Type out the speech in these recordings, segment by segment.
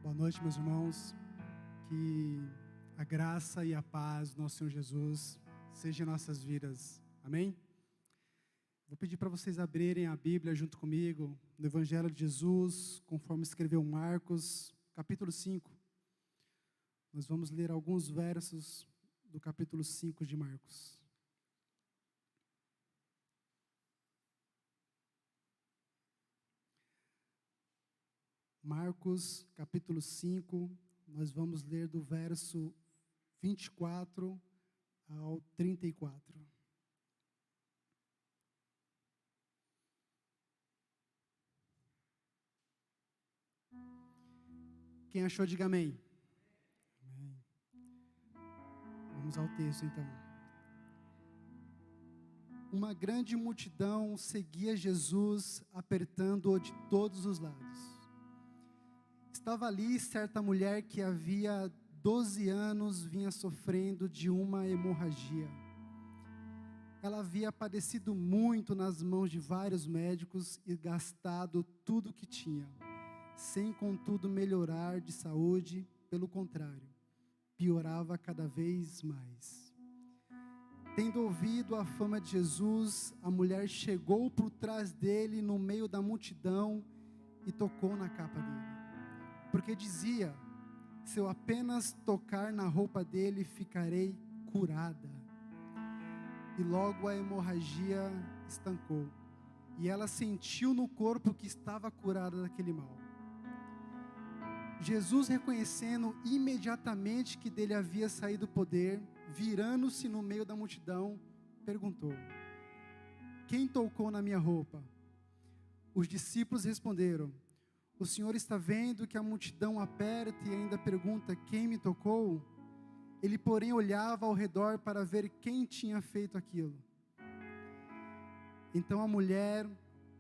Boa noite, meus irmãos. Que a graça e a paz do nosso Senhor Jesus seja em nossas vidas. Amém? Vou pedir para vocês abrirem a Bíblia junto comigo no Evangelho de Jesus, conforme escreveu Marcos, capítulo 5. Nós vamos ler alguns versos do capítulo 5 de Marcos. Marcos, capítulo 5, nós vamos ler do verso 24 ao 34. Quem achou, diga amém. Amém. Vamos ao texto, então. Uma grande multidão seguia Jesus, apertando-o de todos os lados. Estava ali certa mulher que havia 12 anos vinha sofrendo de uma hemorragia. Ela havia padecido muito nas mãos de vários médicos e gastado tudo o que tinha, sem contudo melhorar de saúde, pelo contrário, piorava cada vez mais. Tendo ouvido a fama de Jesus, a mulher chegou por trás dele no meio da multidão e tocou na capa dele. Porque dizia: se eu apenas tocar na roupa dele, ficarei curada. E logo a hemorragia estancou, e ela sentiu no corpo que estava curada daquele mal. Jesus, reconhecendo imediatamente que dele havia saído o poder, virando-se no meio da multidão, perguntou: quem tocou na minha roupa? Os discípulos responderam: o Senhor está vendo que a multidão aperta e ainda pergunta: quem me tocou? Ele, porém, olhava ao redor para ver quem tinha feito aquilo. Então a mulher,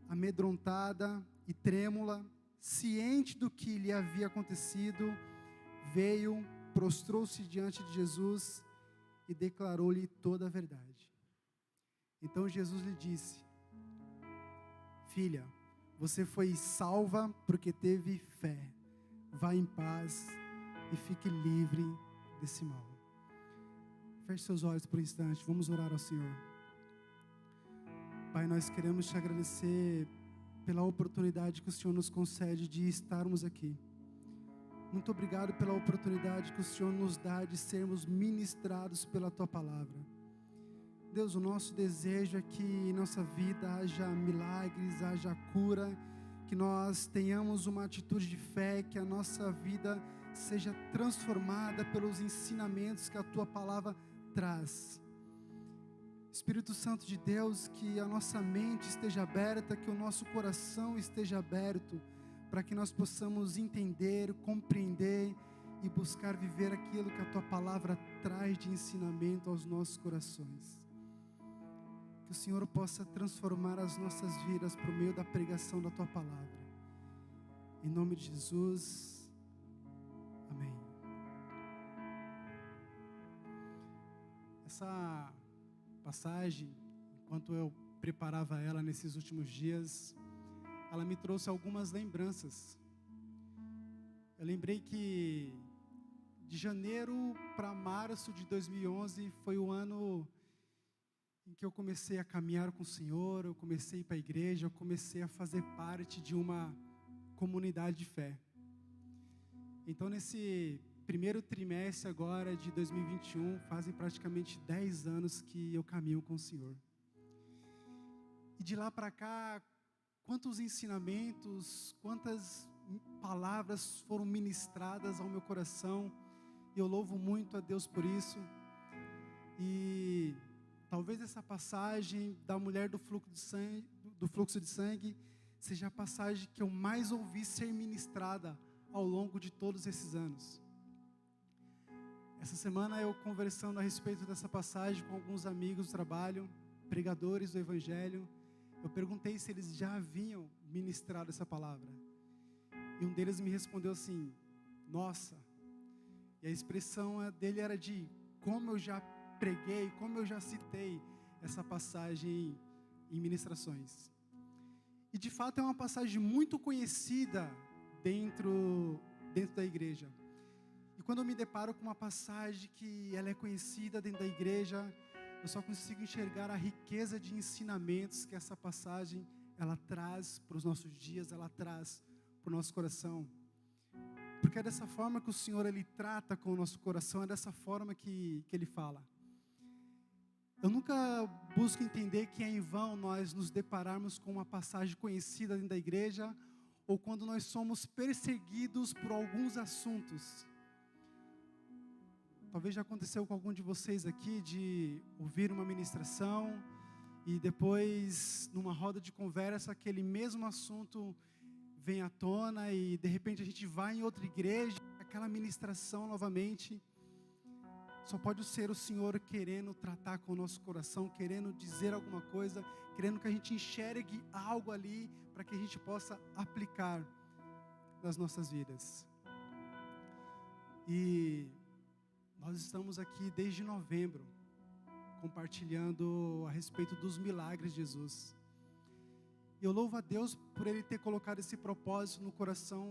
amedrontada e trêmula, ciente do que lhe havia acontecido, veio, prostrou-se diante de Jesus e declarou-lhe toda a verdade. Então Jesus lhe disse: filha, você foi salva porque teve fé. Vá em paz e fique livre desse mal. Feche seus olhos por um instante, vamos orar ao Senhor. Pai, nós queremos te agradecer pela oportunidade que o Senhor nos concede de estarmos aqui. Muito obrigado pela oportunidade que o Senhor nos dá de sermos ministrados pela Tua Palavra. Deus, o nosso desejo é que em nossa vida haja milagres, haja cura, que nós tenhamos uma atitude de fé, que a nossa vida seja transformada pelos ensinamentos que a Tua Palavra traz. Espírito Santo de Deus, que a nossa mente esteja aberta, que o nosso coração esteja aberto, para que nós possamos entender, compreender e buscar viver aquilo que a Tua Palavra traz de ensinamento aos nossos corações. Que o Senhor possa transformar as nossas vidas por meio da pregação da Tua Palavra. Em nome de Jesus, amém. Essa passagem, enquanto eu preparava ela nesses últimos dias, ela me trouxe algumas lembranças. Eu lembrei que de janeiro para março de 2011 foi o ano em que eu comecei a caminhar com o Senhor, eu comecei a ir para a igreja, eu comecei a fazer parte de uma comunidade de fé. Então, nesse primeiro trimestre agora de 2021, fazem praticamente 10 anos que eu caminho com o Senhor. E de lá para cá, quantos ensinamentos, quantas palavras foram ministradas ao meu coração, e eu louvo muito a Deus por isso. E talvez essa passagem da mulher do fluxo de sangue seja a passagem que eu mais ouvi ser ministrada ao longo de todos esses anos. Essa semana eu conversando a respeito dessa passagem com alguns amigos do trabalho, pregadores do Evangelho, eu perguntei se eles já haviam ministrado essa palavra. E um deles me respondeu assim: nossa. E a expressão dele era de como eu já preguei, como eu já citei essa passagem em ministrações. E de fato é uma passagem muito conhecida dentro dentro da igreja. E quando eu me deparo com uma passagem que ela é conhecida dentro da igreja, eu só consigo enxergar a riqueza de ensinamentos que essa passagem ela traz para os nossos dias, ela traz para o nosso coração. Porque é dessa forma que o Senhor ele trata com o nosso coração, é dessa forma que Ele fala. Eu nunca busco entender que é em vão nós nos depararmos com uma passagem conhecida dentro da igreja, ou quando nós somos perseguidos por alguns assuntos. Talvez já aconteceu com algum de vocês aqui, de ouvir uma ministração, e depois, numa roda de conversa, aquele mesmo assunto vem à tona, e de repente a gente vai em outra igreja, aquela ministração novamente. Só pode ser o Senhor querendo tratar com o nosso coração, querendo dizer alguma coisa, querendo que a gente enxergue algo ali, para que a gente possa aplicar nas nossas vidas. E nós estamos aqui desde novembro, compartilhando a respeito dos milagres de Jesus. E eu louvo a Deus por Ele ter colocado esse propósito no coração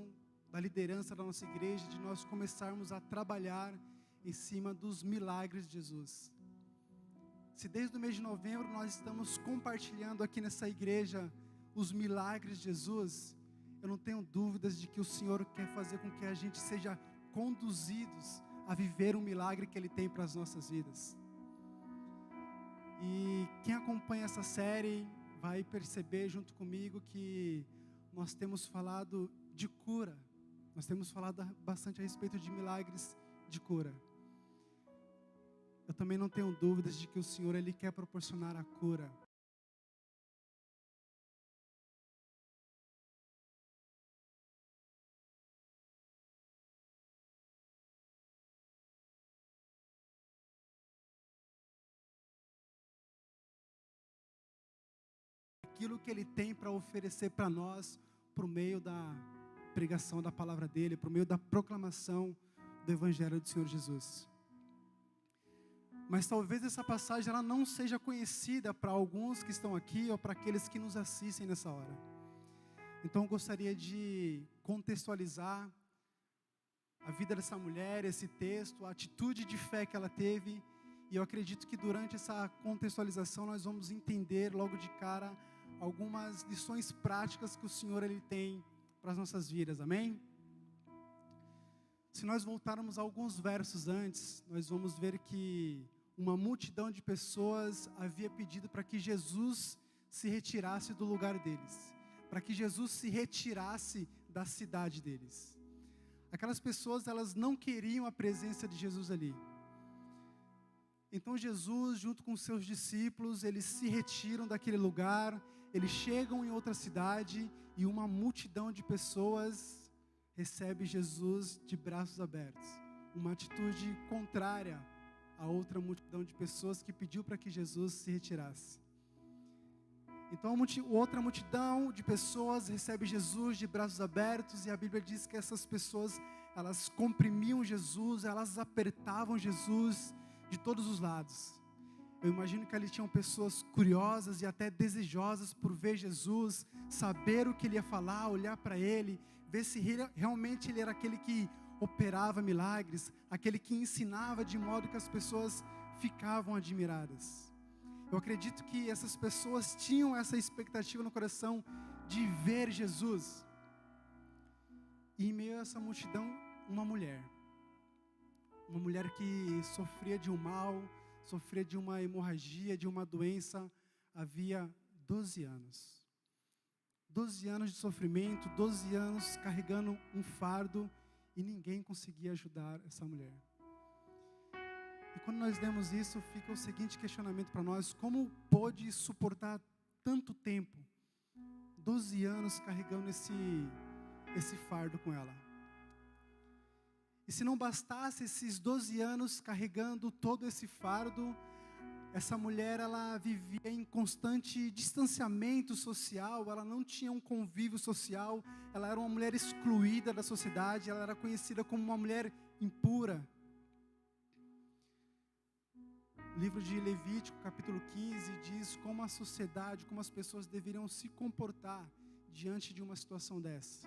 da liderança da nossa igreja, de nós começarmos a trabalhar em cima dos milagres de Jesus. Se desde o mês de novembro nós estamos compartilhando aqui nessa igreja os milagres de Jesus, eu não tenho dúvidas de que o Senhor quer fazer com que a gente seja conduzidos a viver um milagre que Ele tem para as nossas vidas. E quem acompanha essa série vai perceber junto comigo que nós temos falado de cura. Nós temos falado bastante a respeito de milagres de cura. Eu também não tenho dúvidas de que o Senhor Ele quer proporcionar a cura. Aquilo que Ele tem para oferecer para nós, por meio da pregação da palavra dEle, por meio da proclamação do Evangelho do Senhor Jesus. Mas talvez essa passagem ela não seja conhecida para alguns que estão aqui, ou para aqueles que nos assistem nessa hora. Então eu gostaria de contextualizar a vida dessa mulher, esse texto, a atitude de fé que ela teve. E eu acredito que durante essa contextualização nós vamos entender logo de cara algumas lições práticas que o Senhor Ele tem para as nossas vidas, amém? Se nós voltarmos alguns versos antes, nós vamos ver que uma multidão de pessoas havia pedido para que Jesus se retirasse do lugar deles, para que Jesus se retirasse da cidade deles. Aquelas pessoas, elas não queriam a presença de Jesus ali. Então Jesus, junto com seus discípulos, eles se retiram daquele lugar, eles chegam em outra cidade e uma multidão de pessoas recebe Jesus de braços abertos. Uma atitude contrária a outra multidão de pessoas que pediu para que Jesus se retirasse. Então outra multidão de pessoas recebe Jesus de braços abertos, e a Bíblia diz que essas pessoas, elas comprimiam Jesus, elas apertavam Jesus de todos os lados. Eu imagino que ali tinham pessoas curiosas e até desejosas por ver Jesus, saber o que Ele ia falar, olhar para Ele, ver se realmente Ele era aquele que operava milagres, aquele que ensinava de modo que as pessoas ficavam admiradas. Eu acredito que essas pessoas tinham essa expectativa no coração de ver Jesus. E em meio a essa multidão, uma mulher que sofria de um mal, sofria de uma hemorragia, de uma doença, havia 12 anos. 12 anos de sofrimento, 12 anos carregando um fardo, e ninguém conseguia ajudar essa mulher. E quando nós lemos isso, fica o seguinte questionamento para nós: como pôde suportar tanto tempo, 12 anos carregando esse fardo com ela? E se não bastasse esses 12 anos carregando todo esse fardo, essa mulher, ela vivia em constante distanciamento social, ela não tinha um convívio social, ela era uma mulher excluída da sociedade, ela era conhecida como uma mulher impura. O livro de Levítico, capítulo 15, diz como a sociedade, como as pessoas deveriam se comportar diante de uma situação dessa.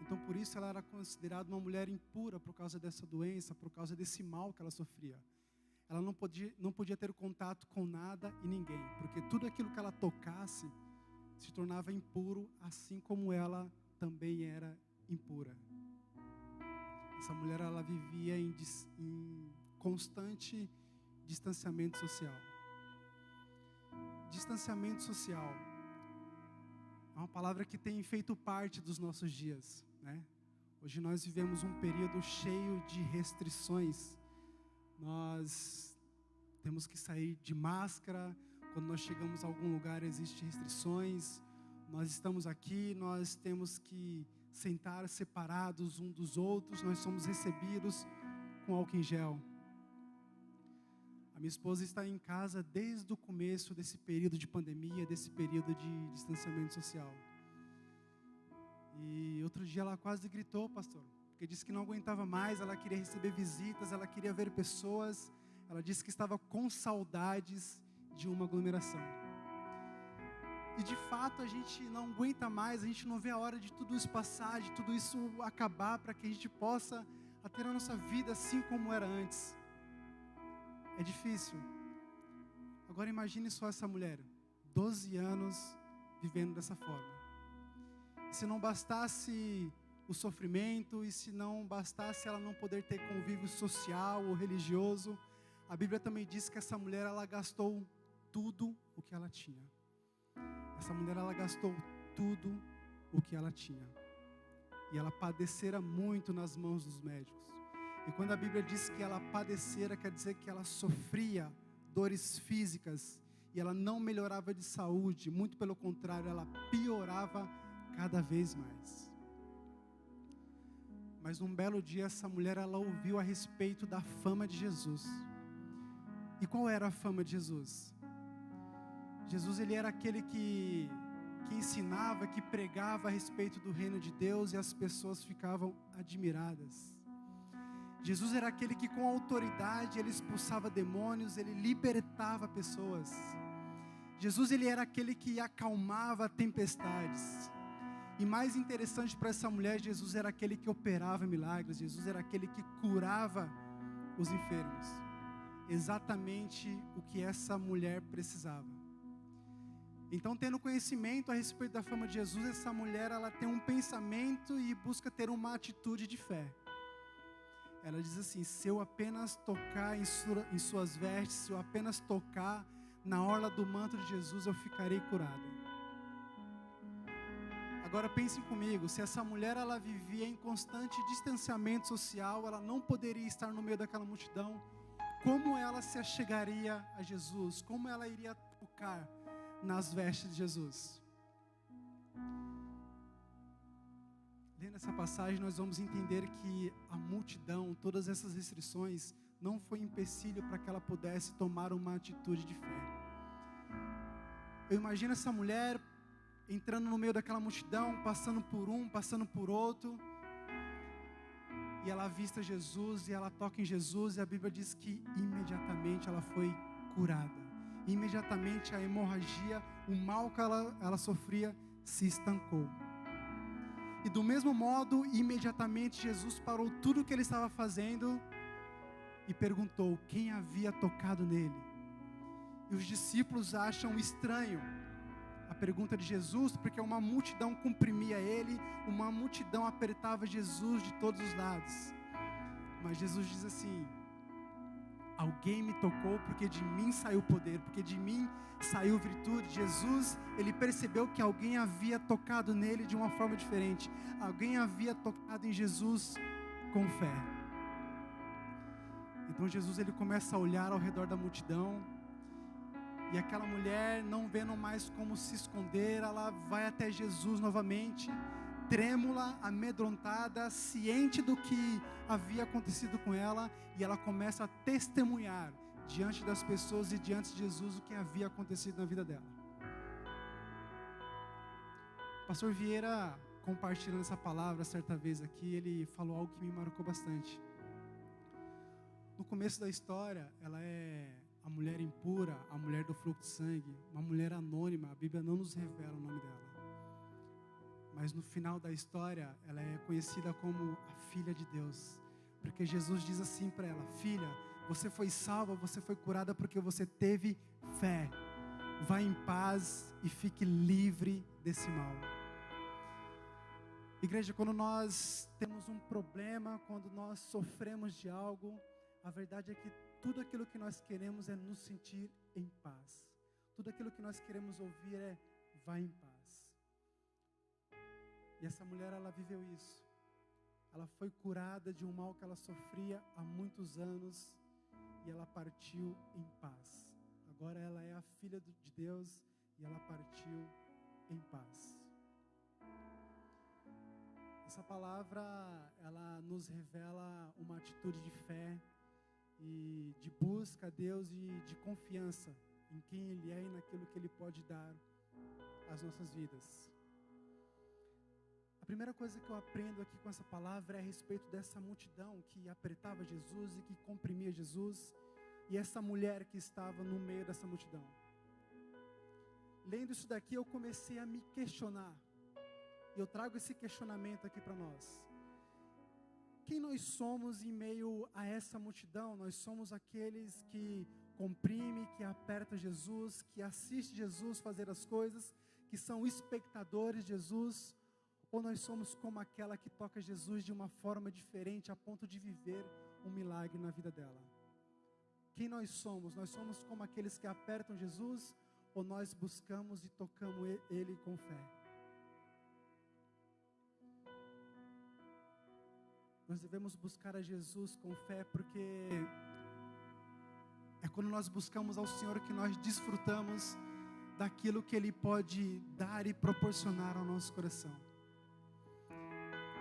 Então, por isso, ela era considerada uma mulher impura por causa dessa doença, por causa desse mal que ela sofria. Ela não podia ter contato com nada e ninguém, porque tudo aquilo que ela tocasse se tornava impuro, assim como ela também era impura. Essa mulher, ela vivia em constante distanciamento social. Distanciamento social é uma palavra que tem feito parte dos nossos dias, né? Hoje nós vivemos um período cheio de restrições. Nós temos que sair de máscara. Quando nós chegamos a algum lugar, existem restrições. Nós estamos aqui, nós temos que sentar separados um dos outros. Nós somos recebidos com álcool em gel. A minha esposa está em casa desde o começo desse período de pandemia, desse período de distanciamento social. E outro dia ela quase gritou, pastor, porque disse que não aguentava mais, ela queria receber visitas, ela queria ver pessoas. Ela disse que estava com saudades de uma aglomeração. E de fato a gente não aguenta mais, a gente não vê a hora de tudo isso passar, de tudo isso acabar, para que a gente possa ter a nossa vida assim como era antes. É difícil. Agora imagine só essa mulher, 12 anos vivendo dessa forma. E se não bastasse o sofrimento, e se não bastasse ela não poder ter convívio social ou religioso, a Bíblia também diz que essa mulher, ela gastou tudo o que ela tinha. Essa mulher, ela gastou tudo o que ela tinha. E ela padecera muito nas mãos dos médicos. E quando a Bíblia diz que ela padecera, quer dizer que ela sofria dores físicas. E ela não melhorava de saúde. Muito pelo contrário, ela piorava cada vez mais. Mas num belo dia, essa mulher, ela ouviu a respeito da fama de Jesus. E qual era a fama de Jesus? Jesus, ele era aquele que ensinava, que pregava a respeito do reino de Deus, e as pessoas ficavam admiradas. Jesus era aquele que com autoridade ele expulsava demônios, ele libertava pessoas. Jesus, ele era aquele que acalmava tempestades. E mais interessante para essa mulher, Jesus era aquele que operava milagres, Jesus era aquele que curava os enfermos. Exatamente o que essa mulher precisava. Então, tendo conhecimento a respeito da fama de Jesus, essa mulher, ela tem um pensamento e busca ter uma atitude de fé. Ela diz assim: se eu apenas tocar em suas vestes, se eu apenas tocar na orla do manto de Jesus, eu ficarei curada. Agora pensem comigo, se essa mulher, ela vivia em constante distanciamento social, ela não poderia estar no meio daquela multidão, como ela se achegaria a Jesus? Como ela iria tocar nas vestes de Jesus? Lendo essa passagem, nós vamos entender que a multidão, todas essas restrições, não foi empecilho para que ela pudesse tomar uma atitude de fé. Eu imagino essa mulher entrando no meio daquela multidão, passando por um, passando por outro, e ela avista Jesus, e ela toca em Jesus, e a Bíblia diz que imediatamente ela foi curada. Imediatamente a hemorragia, o mal que ela sofria, se estancou. E do mesmo modo, imediatamente Jesus parou tudo o que ele estava fazendo e perguntou quem havia tocado nele. E os discípulos acham estranho a pergunta de Jesus, porque uma multidão comprimia ele, uma multidão apertava Jesus de todos os lados. Mas Jesus diz assim: alguém me tocou, porque de mim saiu poder, porque de mim saiu virtude. Jesus, ele percebeu que alguém havia tocado nele de uma forma diferente. Alguém havia tocado em Jesus com fé. Então Jesus, ele começa a olhar ao redor da multidão, e aquela mulher, não vendo mais como se esconder, ela vai até Jesus novamente, trêmula, amedrontada, ciente do que havia acontecido com ela, e ela começa a testemunhar diante das pessoas e diante de Jesus o que havia acontecido na vida dela. O pastor Vieira, compartilhando essa palavra certa vez aqui, ele falou algo que me marcou bastante. No começo da história, ela é a mulher impura, a mulher do fluxo de sangue, uma mulher anônima. A Bíblia não nos revela o nome dela. mas no final da história, ela é conhecida como a filha de Deus, porque Jesus diz assim para ela: filha, você foi salva, você foi curada porque você teve fé. Vá em paz e fique livre desse mal. Igreja, quando nós temos um problema, quando nós sofremos de algo, a verdade é que tudo aquilo que nós queremos é nos sentir em paz. Tudo aquilo que nós queremos ouvir é: vá em paz. E essa mulher, ela viveu isso. Ela foi curada de um mal que ela sofria há muitos anos e ela partiu em paz. Agora ela é a filha de Deus e ela partiu em paz. Essa palavra, ela nos revela uma atitude de fé e de busca a Deus e de confiança em quem Ele é e naquilo que Ele pode dar às nossas vidas. A primeira coisa que eu aprendo aqui com essa palavra é a respeito dessa multidão que apertava Jesus e que comprimia Jesus, e essa mulher que estava no meio dessa multidão. Lendo isso daqui, eu comecei a me questionar. E eu trago esse questionamento aqui para nós. Quem nós somos em meio a essa multidão? Nós somos aqueles que comprime, que aperta Jesus, que assiste Jesus fazer as coisas, que são espectadores de Jesus, ou nós somos como aquela que toca Jesus de uma forma diferente a ponto de viver um milagre na vida dela? Quem nós somos? Nós somos como aqueles que apertam Jesus, ou nós buscamos e tocamos Ele com fé? Nós devemos buscar a Jesus com fé, porque é quando nós buscamos ao Senhor que nós desfrutamos daquilo que Ele pode dar e proporcionar ao nosso coração.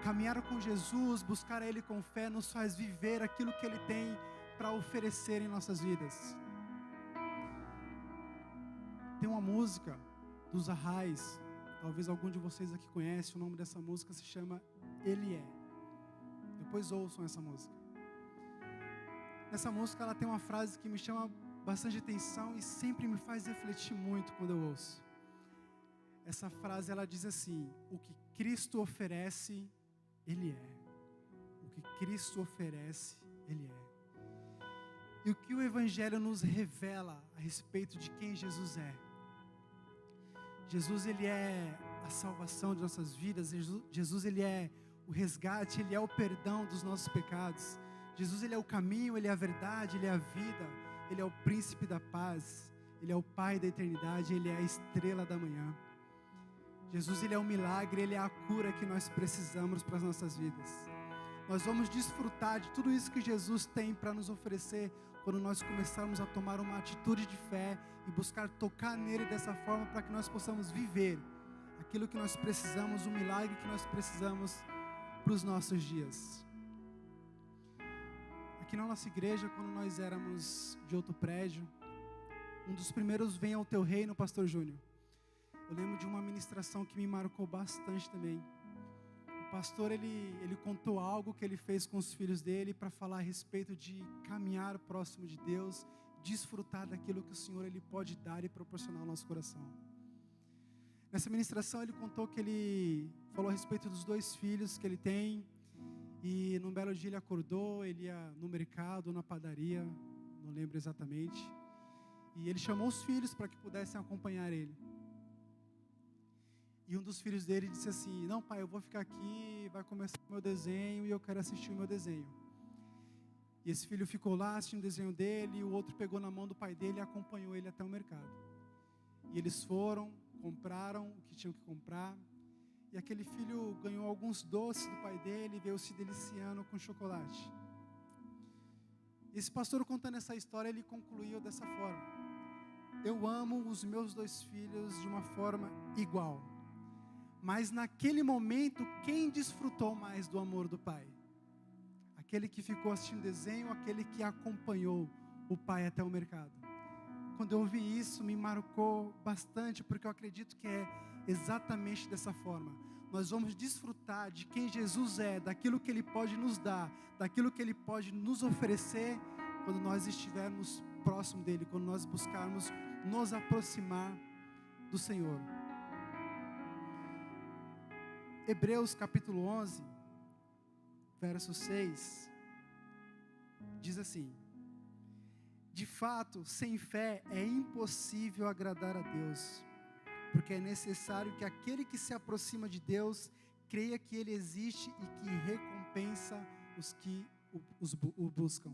Caminhar com Jesus, buscar a Ele com fé, nos faz viver aquilo que Ele tem para oferecer em nossas vidas. Tem uma música dos Arrais, talvez algum de vocês aqui conhece, o nome dessa música se chama Ele É. Depois ouçam essa música. Nessa música ela tem uma frase que me chama bastante atenção e sempre me faz refletir muito quando eu ouço. Essa frase, ela diz assim: o que Cristo oferece, Ele é. O que Cristo oferece, Ele é. E o que o Evangelho nos revela a respeito de quem Jesus é? Jesus, Ele é a salvação de nossas vidas. Jesus, Ele é o resgate, Ele é o perdão dos nossos pecados. Jesus, Ele é o caminho, Ele é a verdade, Ele é a vida, Ele é o príncipe da paz, Ele é o Pai da eternidade, Ele é a estrela da manhã. Jesus, Ele é o milagre, Ele é a cura que nós precisamos para as nossas vidas. Nós vamos desfrutar de tudo isso que Jesus tem para nos oferecer quando nós começarmos a tomar uma atitude de fé e buscar tocar nele dessa forma para que nós possamos viver aquilo que nós precisamos, o milagre que nós precisamos para os nossos dias. Aqui na nossa igreja, quando nós éramos de outro prédio, um dos primeiros Vem ao Teu Reino, Pastor Júnior. Eu lembro de uma ministração que me marcou bastante também. O pastor, ele contou algo que ele fez com os filhos dele para falar a respeito de caminhar próximo de Deus, desfrutar daquilo que o Senhor ele pode dar e proporcionar ao nosso coração. Nessa ministração ele contou que ele falou a respeito dos 2 filhos que ele tem, e num belo dia ele acordou, ele ia no mercado, na padaria, não lembro exatamente, e ele chamou os filhos para que pudessem acompanhar ele. E um dos filhos dele disse assim: não, pai, eu vou ficar aqui, vai começar o meu desenho e eu quero assistir o meu desenho. E esse filho ficou lá assistindo o desenho dele, e o outro pegou na mão do pai dele e acompanhou ele até o mercado. E eles foram, compraram o que tinham que comprar, e aquele filho ganhou alguns doces do pai dele e veio se deliciando com chocolate. Esse pastor, contando essa história, ele concluiu dessa forma: eu amo os meus 2 filhos de uma forma igual, mas naquele momento, quem desfrutou mais do amor do pai? Aquele que ficou assistindo desenho, ou aquele que acompanhou o pai até o mercado? Quando eu ouvi isso, me marcou bastante, porque eu acredito que é exatamente dessa forma. Nós vamos desfrutar de quem Jesus é, daquilo que Ele pode nos dar, daquilo que Ele pode nos oferecer, quando nós estivermos próximo dEle, quando nós buscarmos nos aproximar do Senhor. Hebreus capítulo 11, verso 6, diz assim: de fato, sem fé é impossível agradar a Deus, porque é necessário que aquele que se aproxima de Deus creia que Ele existe e que recompensa os que o buscam.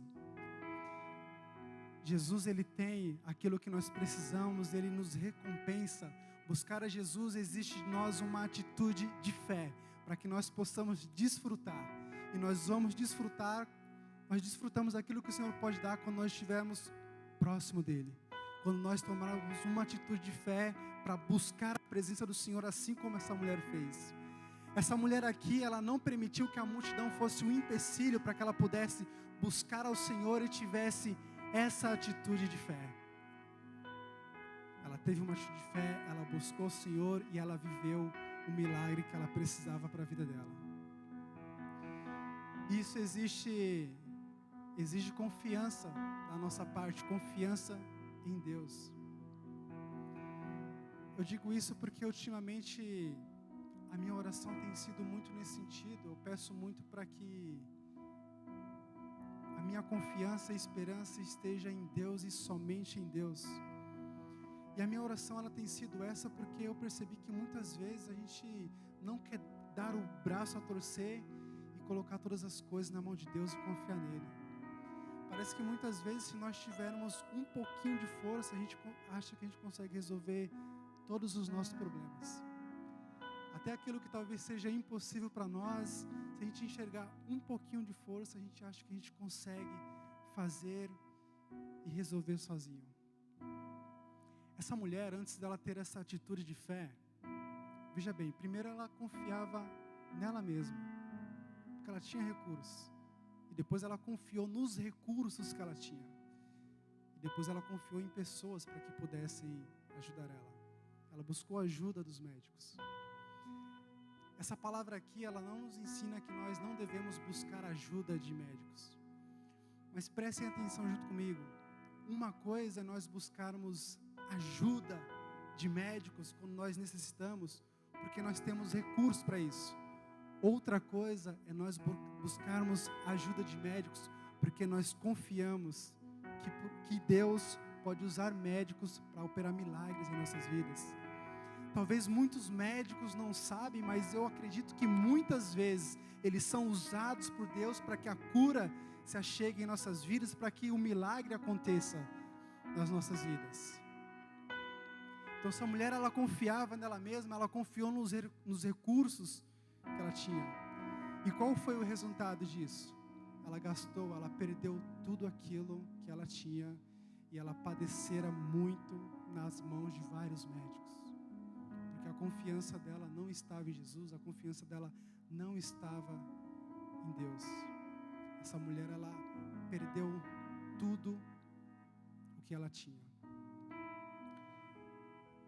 Jesus, Ele tem aquilo que nós precisamos, Ele nos recompensa. Buscar a Jesus exige de nós uma atitude de fé, para que nós possamos desfrutar. E nós vamos desfrutar, nós desfrutamos aquilo que o Senhor pode dar quando nós estivermos próximo dEle. Quando nós tomarmos uma atitude de fé para buscar a presença do Senhor, assim como essa mulher fez. Essa mulher aqui, ela não permitiu que a multidão fosse um empecilho para que ela pudesse buscar ao Senhor e tivesse essa atitude de fé. Ela teve uma atitude de fé, ela buscou o Senhor e ela viveu o milagre que ela precisava para a vida dela. Isso exige confiança da nossa parte, confiança em Deus. Eu digo isso porque ultimamente a minha oração tem sido muito nesse sentido. Eu peço muito para que a minha confiança e esperança esteja em Deus e somente em Deus. E a minha oração, ela tem sido essa porque eu percebi que muitas vezes a gente não quer dar o braço a torcer e colocar todas as coisas na mão de Deus e confiar nele. Parece que muitas vezes, se nós tivermos um pouquinho de força, a gente acha que a gente consegue resolver todos os nossos problemas. Até aquilo que talvez seja impossível para nós, se a gente enxergar um pouquinho de força, a gente acha que a gente consegue fazer e resolver sozinho. Essa mulher, antes dela ter essa atitude de fé, veja bem, primeiro ela confiava nela mesma, porque ela tinha recursos. E depois ela confiou nos recursos que ela tinha. E depois ela confiou em pessoas para que pudessem ajudar ela. Ela buscou a ajuda dos médicos. Essa palavra aqui, ela não nos ensina que nós não devemos buscar ajuda de médicos. Mas prestem atenção junto comigo. Uma coisa é nós buscarmos ajuda de médicos quando nós necessitamos, porque nós temos recursos para isso. Outra coisa é nós buscarmos ajuda de médicos, porque nós confiamos que Deus pode usar médicos para operar milagres em nossas vidas. Talvez muitos médicos não sabem, mas eu acredito que muitas vezes eles são usados por Deus para que a cura se achegue em nossas vidas, para que o milagre aconteça nas nossas vidas. Então essa mulher, ela confiava nela mesma, ela confiou nos recursos que ela tinha. E qual foi o resultado disso? Ela gastou, ela perdeu tudo aquilo que ela tinha e ela padecera muito nas mãos de vários médicos. Porque a confiança dela não estava em Jesus, a confiança dela não estava em Deus. Essa mulher, ela perdeu tudo o que ela tinha.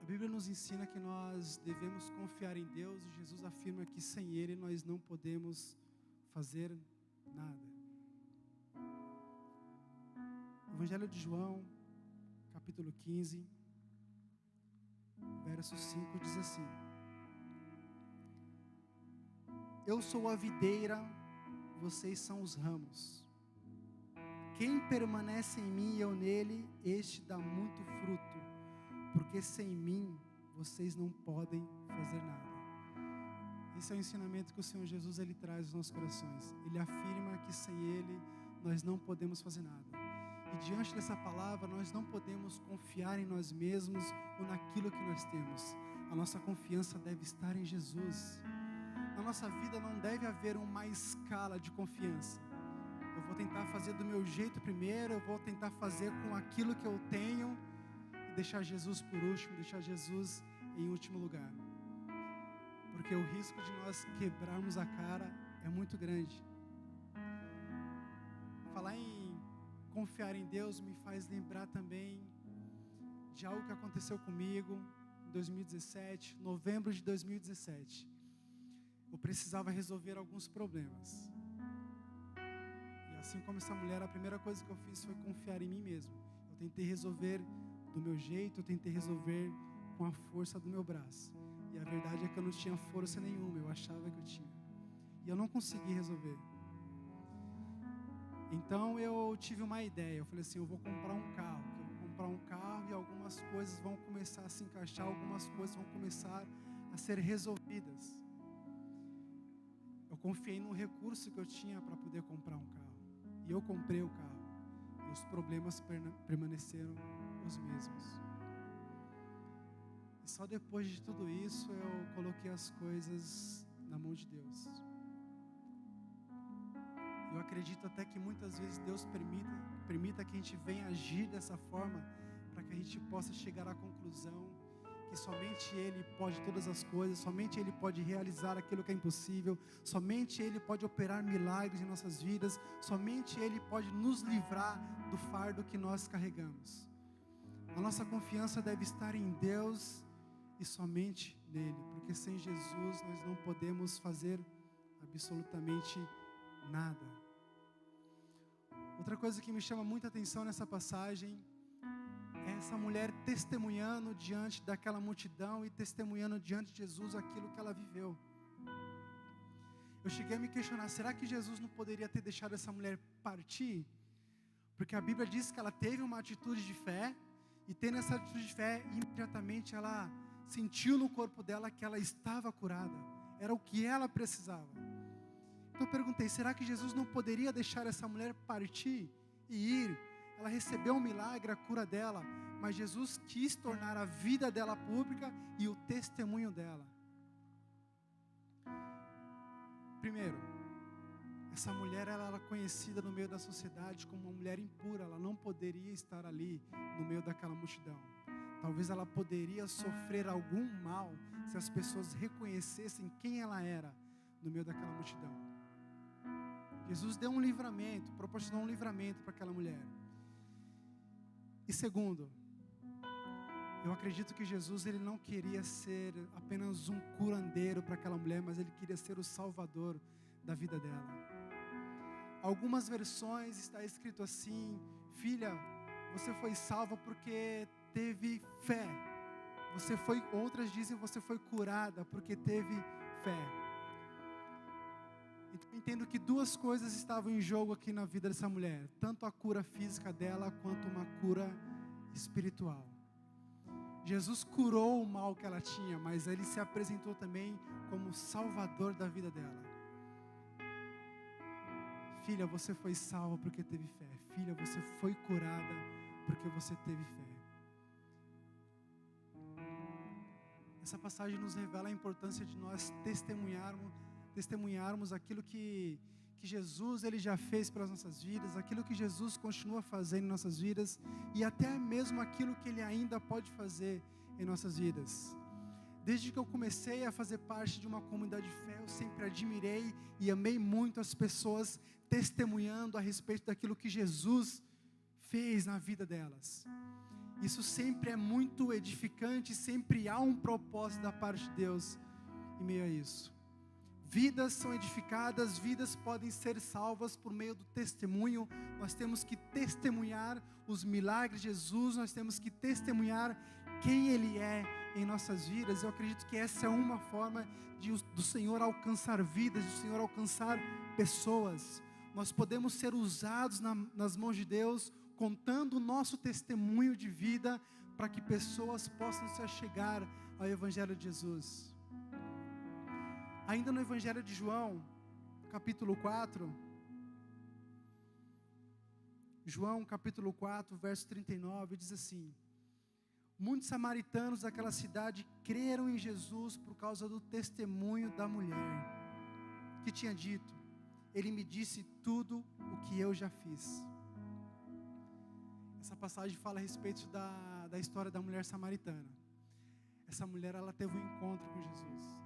A Bíblia nos ensina que nós devemos confiar em Deus e Jesus afirma que sem Ele nós não podemos fazer nada. Evangelho de João, capítulo 15, verso 5 diz assim: eu sou a videira, vocês são os ramos. Quem permanece em mim e eu nele, este dá muito fruto, porque sem mim vocês não podem fazer nada. Esse é o ensinamento que o Senhor Jesus, Ele traz aos nossos corações. Ele afirma que sem Ele nós não podemos fazer nada. E diante dessa palavra nós não podemos confiar em nós mesmos ou naquilo que nós temos. A nossa confiança deve estar em Jesus. Na nossa vida não deve haver uma escala de confiança. Eu vou tentar fazer do meu jeito primeiro, eu vou tentar fazer com aquilo que eu tenho, deixar Jesus por último, deixar Jesus em último lugar. Porque o risco de nós quebrarmos a cara é muito grande. Falar em confiar em Deus me faz lembrar também de algo que aconteceu comigo em 2017, novembro de 2017. Eu precisava resolver alguns problemas. E assim como essa mulher, a primeira coisa que eu fiz foi confiar em mim mesmo. Eu tentei resolver do meu jeito, eu tentei resolver com a força do meu braço. E a verdade é que eu não tinha força nenhuma, eu achava que eu tinha. E eu não consegui resolver. Então eu tive uma ideia, eu falei assim, eu vou comprar um carro. Eu vou comprar um carro e algumas coisas vão começar a se encaixar, algumas coisas vão começar a ser resolvidas. Eu confiei no recurso que eu tinha para poder comprar um carro. E eu comprei o carro. E os problemas permaneceram os mesmos. E só depois de tudo isso eu coloquei as coisas na mão de Deus. Eu acredito até que muitas vezes Deus permita que a gente venha agir dessa forma, para que a gente possa chegar à conclusão que somente Ele pode todas as coisas, somente Ele pode realizar aquilo que é impossível, somente Ele pode operar milagres em nossas vidas, somente Ele pode nos livrar do fardo que nós carregamos. A nossa confiança deve estar em Deus e somente nele, porque sem Jesus nós não podemos fazer absolutamente nada. Outra coisa que me chama muita atenção nessa passagem é essa mulher testemunhando diante daquela multidão e testemunhando diante de Jesus aquilo que ela viveu. Eu cheguei a me questionar, será que Jesus não poderia ter deixado essa mulher partir? Porque a Bíblia diz que ela teve uma atitude de fé, e tendo essa atitude de fé, imediatamente ela sentiu no corpo dela que ela estava curada. Era o que ela precisava. Então eu perguntei, será que Jesus não poderia deixar essa mulher partir e ir? Ela recebeu um milagre, a cura dela, mas Jesus quis tornar a vida dela pública e o testemunho dela. Primeiro, essa mulher ela era conhecida no meio da sociedade como uma mulher impura. Ela não poderia estar ali no meio daquela multidão. Talvez ela poderia sofrer algum mal se as pessoas reconhecessem quem ela era no meio daquela multidão. Jesus deu um livramento, proporcionou um livramento para aquela mulher. E segundo, eu acredito que Jesus ele não queria ser apenas um curandeiro para aquela mulher, mas ele queria ser o salvador da vida dela. Algumas versões está escrito assim: filha, você foi salva porque teve fé. Outras dizem você foi curada porque teve fé. Então, eu entendo que duas coisas estavam em jogo aqui na vida dessa mulher, tanto a cura física dela quanto uma cura espiritual. Jesus curou o mal que ela tinha, mas ele se apresentou também como salvador da vida dela. Filha, você foi salva porque teve fé. Filha, você foi curada porque você teve fé. Essa passagem nos revela a importância de nós testemunharmos aquilo que Jesus ele já fez pelas nossas vidas, aquilo que Jesus continua fazendo em nossas vidas e até mesmo aquilo que Ele ainda pode fazer em nossas vidas. Desde que eu comecei a fazer parte de uma comunidade de fé, eu sempre admirei e amei muito as pessoas testemunhando a respeito daquilo que Jesus fez na vida delas. Isso sempre é muito edificante, sempre há um propósito da parte de Deus em meio a isso. Vidas são edificadas, vidas podem ser salvas por meio do testemunho. Nós temos que testemunhar os milagres de Jesus, nós temos que testemunhar quem Ele é em nossas vidas. Eu acredito que essa é uma forma do Senhor alcançar vidas, do Senhor alcançar pessoas. Nós podemos ser usados nas mãos de Deus, contando o nosso testemunho de vida, para que pessoas possam se achegar ao Evangelho de Jesus. Ainda no Evangelho de João, capítulo 4, João capítulo 4, verso 39, diz assim: muitos samaritanos daquela cidade creram em Jesus por causa do testemunho da mulher, que tinha dito: Ele me disse tudo o que eu já fiz. Essa passagem fala a respeito da história da mulher samaritana. Essa mulher, ela teve um encontro com Jesus.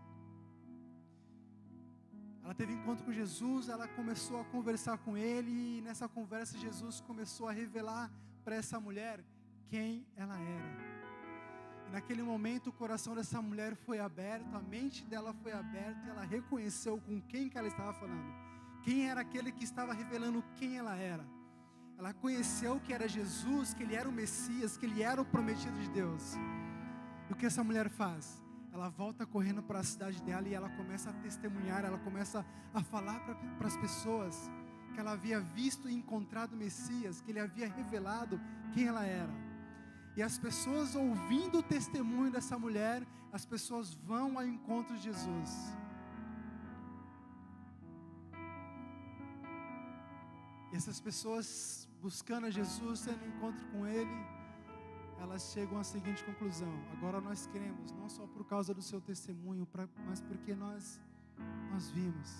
Ela teve encontro com Jesus, ela começou a conversar com Ele, e nessa conversa Jesus começou a revelar para essa mulher quem ela era. E naquele momento o coração dessa mulher foi aberto, a mente dela foi aberta, e ela reconheceu com quem que ela estava falando. Quem era aquele que estava revelando quem ela era. Ela conheceu que era Jesus, que Ele era o Messias, que Ele era o prometido de Deus. E o que essa mulher faz? ela volta correndo para a cidade dela e ela começa a testemunhar, ela começa a falar para as pessoas que ela havia visto e encontrado o Messias, que ele havia revelado quem ela era. E as pessoas, ouvindo o testemunho dessa mulher, as pessoas vão ao encontro de Jesus. E essas pessoas buscando a Jesus, tendo um encontro com Ele, elas chegam à seguinte conclusão: agora nós queremos, não só por causa do seu testemunho, mas porque nós vimos.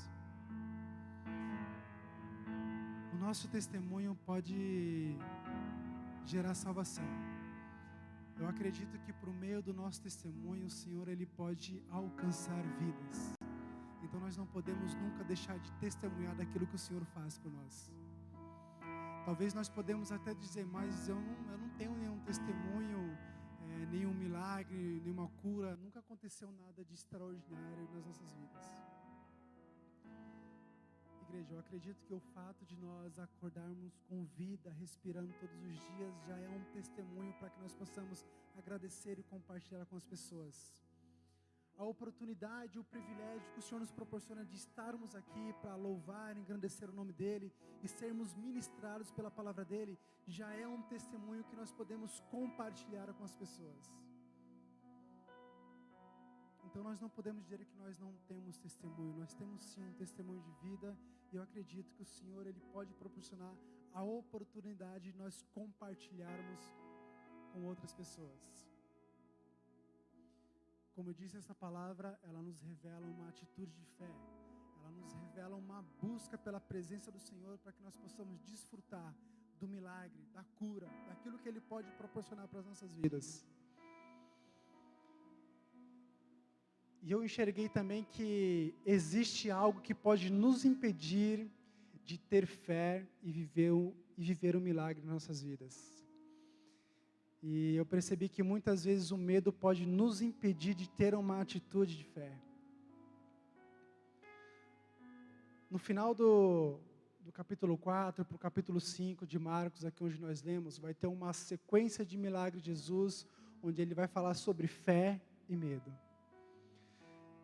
O nosso testemunho pode gerar salvação. Eu acredito que por meio do nosso testemunho, o Senhor, Ele pode alcançar vidas. Então nós não podemos nunca deixar de testemunhar daquilo que o Senhor faz por nós. Talvez nós podemos até dizer, mas eu não tenho nenhum testemunho, nenhum milagre, nenhuma cura. Nunca aconteceu nada de extraordinário nas nossas vidas. Igreja, eu acredito que o fato de nós acordarmos com vida, respirando todos os dias, já é um testemunho para que nós possamos agradecer e compartilhar com as pessoas. A oportunidade, o privilégio que o Senhor nos proporciona de estarmos aqui para louvar, engrandecer o nome dEle e sermos ministrados pela palavra dEle, já é um testemunho que nós podemos compartilhar com as pessoas. Então nós não podemos dizer que nós não temos testemunho, nós temos sim um testemunho de vida, e eu acredito que o Senhor, Ele pode proporcionar a oportunidade de nós compartilharmos com outras pessoas. Como eu disse, essa palavra, ela nos revela uma atitude de fé, ela nos revela uma busca pela presença do Senhor, para que nós possamos desfrutar do milagre, da cura, daquilo que Ele pode proporcionar para as nossas vidas. E eu enxerguei também que existe algo que pode nos impedir de ter fé e viver o milagre nas nossas vidas. E eu percebi que muitas vezes o medo pode nos impedir de ter uma atitude de fé. No final do capítulo 4 para o capítulo 5 de Marcos, aqui onde nós lemos, vai ter uma sequência de milagres de Jesus, onde ele vai falar sobre fé e medo.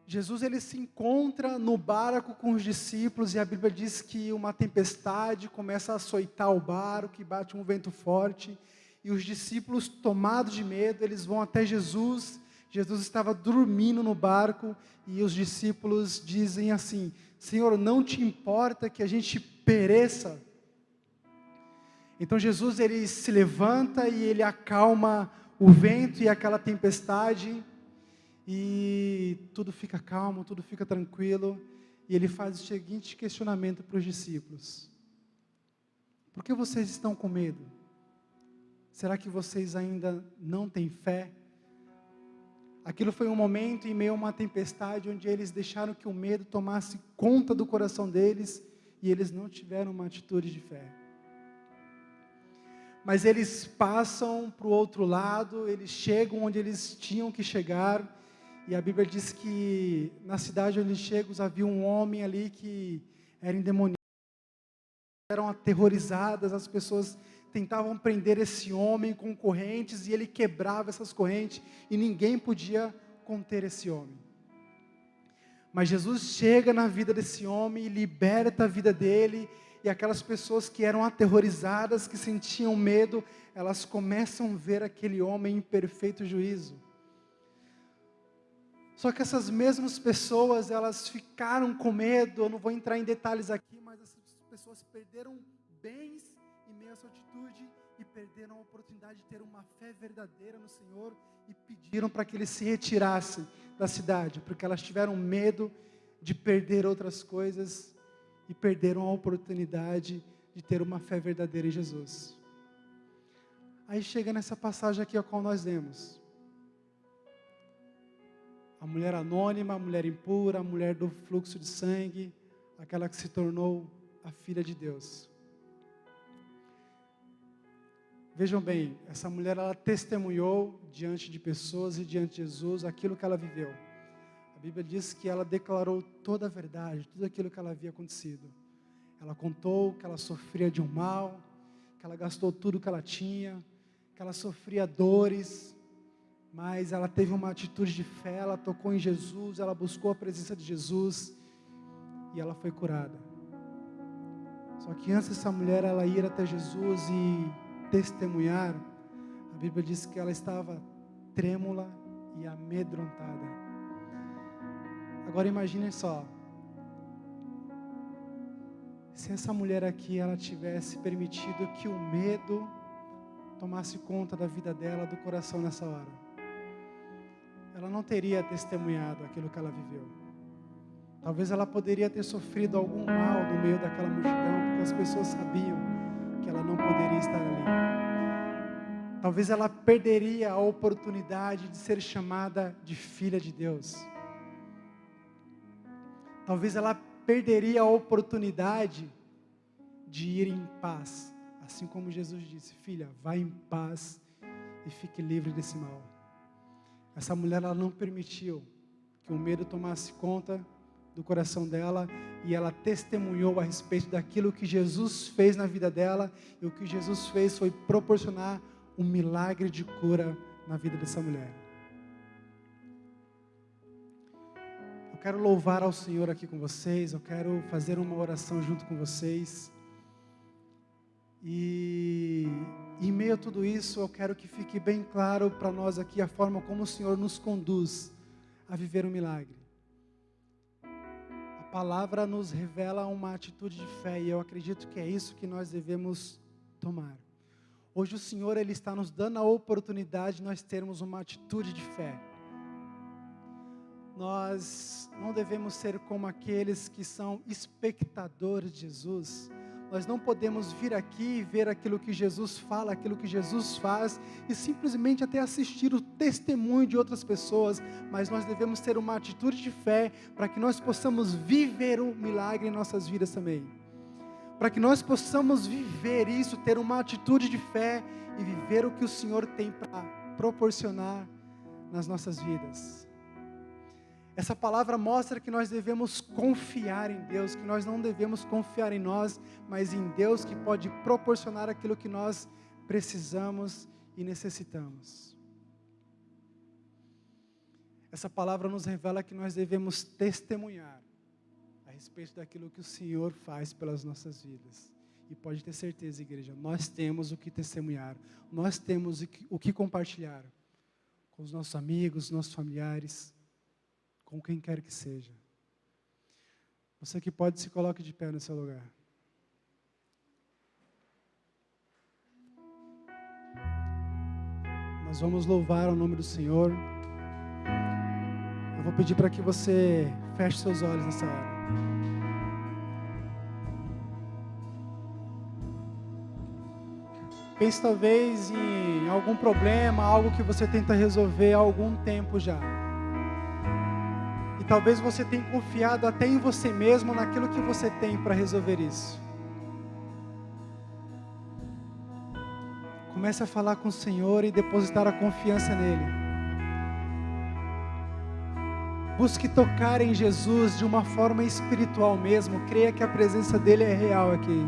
Jesus, ele se encontra no barco com os discípulos, e a Bíblia diz que uma tempestade começa a açoitar o barco, e bate um vento forte, e os discípulos, tomados de medo, eles vão até Jesus. Jesus estava dormindo no barco, e os discípulos dizem assim: Senhor, não te importa que a gente pereça? Então Jesus, ele se levanta e ele acalma o vento e aquela tempestade, e tudo fica calmo, tudo fica tranquilo, e ele faz o seguinte questionamento para os discípulos: por que vocês estão com medo? Será que vocês ainda não têm fé? Aquilo foi um momento em meio a uma tempestade, onde eles deixaram que o medo tomasse conta do coração deles, e eles não tiveram uma atitude de fé. Mas eles passam para o outro lado, eles chegam onde eles tinham que chegar, e a Bíblia diz que na cidade onde eles chegam, havia um homem ali que era endemoniado, eram aterrorizadas, as pessoas tentavam prender esse homem com correntes, e ele quebrava essas correntes, e ninguém podia conter esse homem. Mas Jesus chega na vida desse homem e liberta a vida dele, e aquelas pessoas que eram aterrorizadas, que sentiam medo, elas começam a ver aquele homem em perfeito juízo. Só que essas mesmas pessoas, elas ficaram com medo. Eu não vou entrar em detalhes aqui, mas essas pessoas perderam bens em meio a essa atitude, e perderam a oportunidade de ter uma fé verdadeira no Senhor, e pediram para que ele se retirasse da cidade, porque elas tiveram medo de perder outras coisas, e perderam a oportunidade de ter uma fé verdadeira em Jesus. Aí chega nessa passagem aqui a qual nós lemos. A mulher anônima, a mulher impura, a mulher do fluxo de sangue, aquela que se tornou a filha de Deus. Vejam bem, essa mulher, ela testemunhou diante de pessoas e diante de Jesus aquilo que ela viveu. A Bíblia diz que ela declarou toda a verdade, tudo aquilo que ela havia acontecido. Ela contou que ela sofria de um mal, que ela gastou tudo que ela tinha, que ela sofria dores, mas ela teve uma atitude de fé, ela tocou em Jesus, ela buscou a presença de Jesus e ela foi curada. Só que antes dessa mulher ela ir até Jesus e testemunhar, a Bíblia diz que ela estava trêmula e amedrontada. Agora imaginem só, se essa mulher aqui ela tivesse permitido que o medo tomasse conta da vida dela, do coração nessa hora, ela não teria testemunhado aquilo que ela viveu. Talvez ela poderia ter sofrido algum mal no meio daquela multidão, porque as pessoas sabiam que ela não poderia estar ali. Talvez ela perderia a oportunidade de ser chamada de filha de Deus. Talvez ela perderia a oportunidade de ir em paz. Assim como Jesus disse: filha, vá em paz e fique livre desse mal. Essa mulher, ela não permitiu que o medo tomasse conta do coração dela, e ela testemunhou a respeito daquilo que Jesus fez na vida dela, e o que Jesus fez foi proporcionar um milagre de cura na vida dessa mulher. Eu quero louvar ao Senhor aqui com vocês, eu quero fazer uma oração junto com vocês, e em meio a tudo isso, eu quero que fique bem claro para nós aqui a forma como o Senhor nos conduz a viver um milagre. A palavra nos revela uma atitude de fé, e eu acredito que é isso que nós devemos tomar. Hoje o Senhor, Ele está nos dando a oportunidade de nós termos uma atitude de fé. Nós não devemos ser como aqueles que são espectadores de Jesus. Nós não podemos vir aqui e ver aquilo que Jesus fala, aquilo que Jesus faz, e simplesmente até assistir o testemunho de outras pessoas, mas nós devemos ter uma atitude de fé, para que nós possamos viver um milagre em nossas vidas também. Para que nós possamos viver isso, ter uma atitude de fé, e viver o que o Senhor tem para proporcionar nas nossas vidas. Essa palavra mostra que nós devemos confiar em Deus, que nós não devemos confiar em nós, mas em Deus, que pode proporcionar aquilo que nós precisamos e necessitamos. Essa palavra nos revela que nós devemos testemunhar a respeito daquilo que o Senhor faz pelas nossas vidas. E pode ter certeza, igreja, nós temos o que testemunhar, nós temos o que compartilhar com os nossos amigos, nossos familiares, com quem quer que seja. Você que pode, se coloque de pé no seu lugar. Nós vamos louvar o nome do Senhor. Eu vou pedir para que você feche seus olhos nessa hora. Pense talvez em algum problema, algo que você tenta resolver há algum tempo já. Talvez você tenha confiado até em você mesmo, naquilo que você tem para resolver isso. Comece a falar com o Senhor e depositar a confiança nele. Busque tocar em Jesus de uma forma espiritual mesmo. Creia que a presença dele é real aqui.